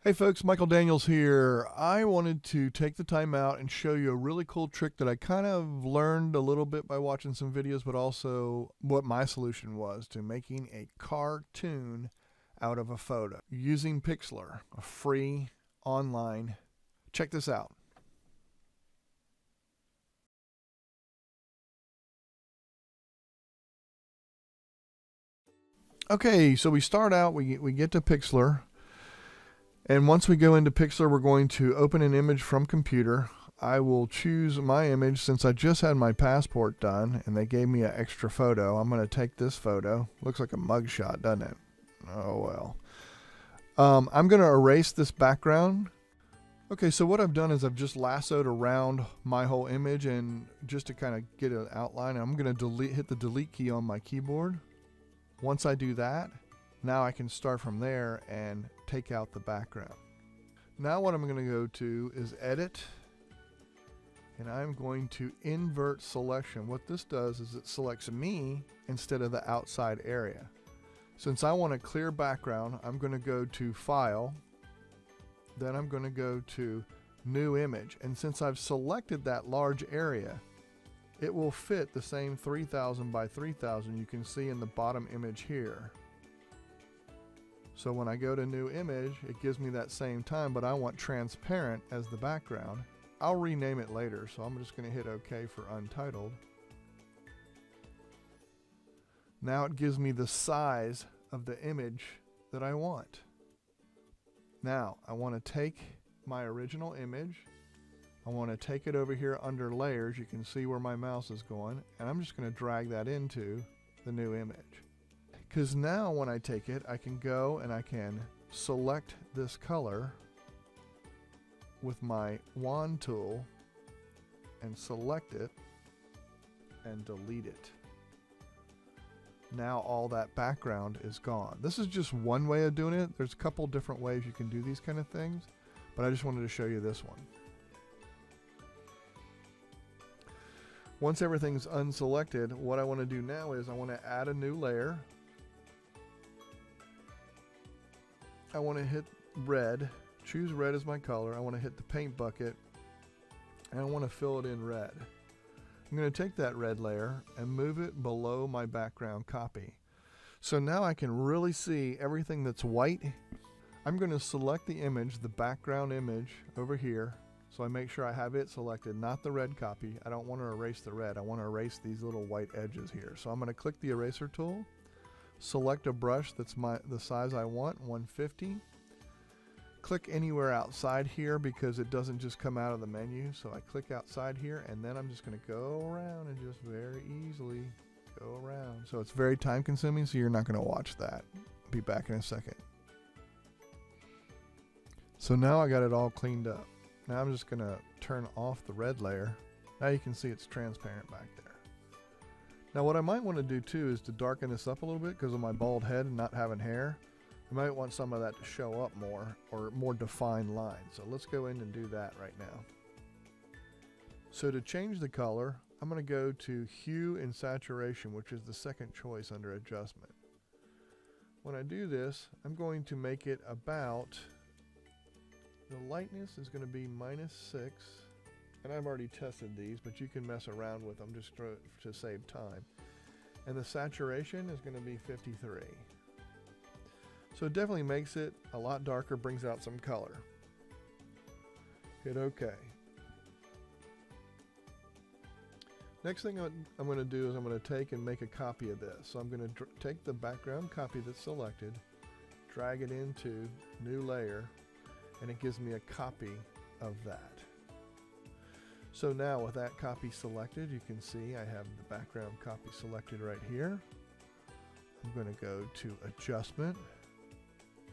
Hey folks, Michael Daniels here. I wanted to take the time out and show you a really cool trick that I kind of learned a little bit by watching some videos, but also what my solution was to making a cartoon out of a photo using Pixlr, a free online. Check this out. Okay, so we start out, we get to Pixlr. And once we go into Pixlr, we're going to open an image from computer. I will choose my image since I just had my passport done and they gave me an extra photo. I'm going to take this photo. Looks like a mugshot, doesn't it? Oh well. I'm going to erase this background. Okay, so what I've done is I've just lassoed around my whole image, and just to kind of get an outline, I'm going to hit the delete key on my keyboard. Once I do that, now I can start from there and take out the background. Now what I'm going to go to is edit, and I'm going to invert selection. What this does is it selects me instead of the outside area. Since I want a clear background, I'm going to go to file, then I'm going to go to new image, and since I've selected that large area, it will fit the same 3000 by 3000 you can see in the bottom image here. So when I go to new image, it gives me that same time, but I want transparent as the background. I'll rename it later, so I'm just going to hit OK for untitled. Now it gives me the size of the image that I want. Now I want to take my original image, I want to take it over here under layers. You can see where my mouse is going, and I'm just going to drag that into the new image. Because now when I take it, I can go and I can select this color with my wand tool and select it and delete it. Now all that background is gone. This is just one way of doing it. There's a couple different ways you can do these kind of things, but I just wanted to show you this one. Once everything's unselected, what I want to do now is I want to add a new layer. I want to hit red, choose red as my color. I want to hit the paint bucket, and I want to fill it in red. I'm going to take that red layer and move it below my background copy. So now I can really see everything that's white. I'm going to select the image, the background image over here. So I make sure I have it selected, not the red copy. I don't want to erase the red. I want to erase these little white edges here. So I'm going to click the eraser tool, select a brush that's the size I want, 150. Click anywhere outside here because it doesn't just come out of the menu. So I click outside here, and then I'm just going to go around and just very easily go around. So it's very time consuming, so you're not going to watch that. Be back in a second. So now I got it all cleaned up. Now I'm just going to turn off the red layer. Now you can see it's transparent back there. Now what I might want to do too is to darken this up a little bit because of my bald head and not having hair. I might want some of that to show up more, or more defined lines. So let's go in and do that right now. So to change the color, I'm going to go to Hue and Saturation, which is the second choice under Adjustment. When I do this, I'm going to make it about, the lightness is going to be -6, and I've already tested these, but you can mess around with them just to save time. And the saturation is going to be 53. So it definitely makes it a lot darker, brings out some color. Hit OK. Next thing I'm going to do is I'm going to take and make a copy of this. So I'm going to take the background copy that's selected, drag it into new layer, and it gives me a copy of that. So now with that copy selected, you can see I have the background copy selected right here. I'm going to go to Adjustment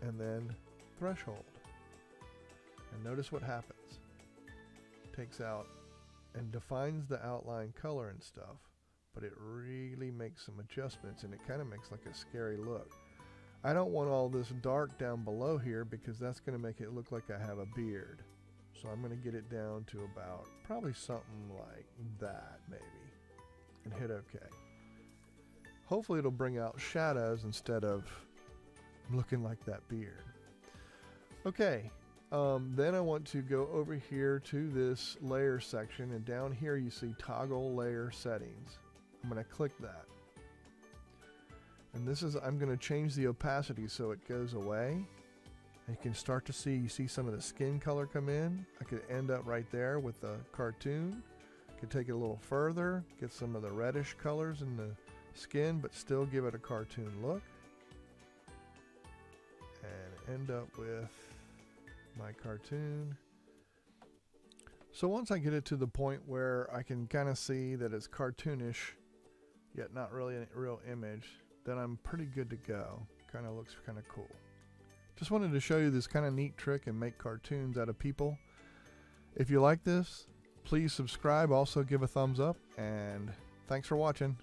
and then Threshold. And notice what happens. Takes out and defines the outline color and stuff, but it really makes some adjustments, and it kind of makes like a scary look. I don't want all this dark down below here because that's going to make it look like I have a beard. So I'm going to get it down to about probably something like that maybe, and hit OK. Hopefully it'll bring out shadows instead of looking like that beard. Okay, Then I want to go over here to this layer section, and down here you see toggle layer settings. I'm going to click that. And this is, I'm going to change the opacity so it goes away. And you can start to see, you see some of the skin color come in. I could end up right there with the cartoon. Could take it a little further, get some of the reddish colors in the skin, but still give it a cartoon look. And end up with my cartoon. So once I get it to the point where I can kind of see that it's cartoonish, yet not really a real image, then I'm pretty good to go. Kind of looks kind of cool. Just wanted to show you this kind of neat trick and make cartoons out of people. If you like this, please subscribe, also give a thumbs up, and thanks for watching.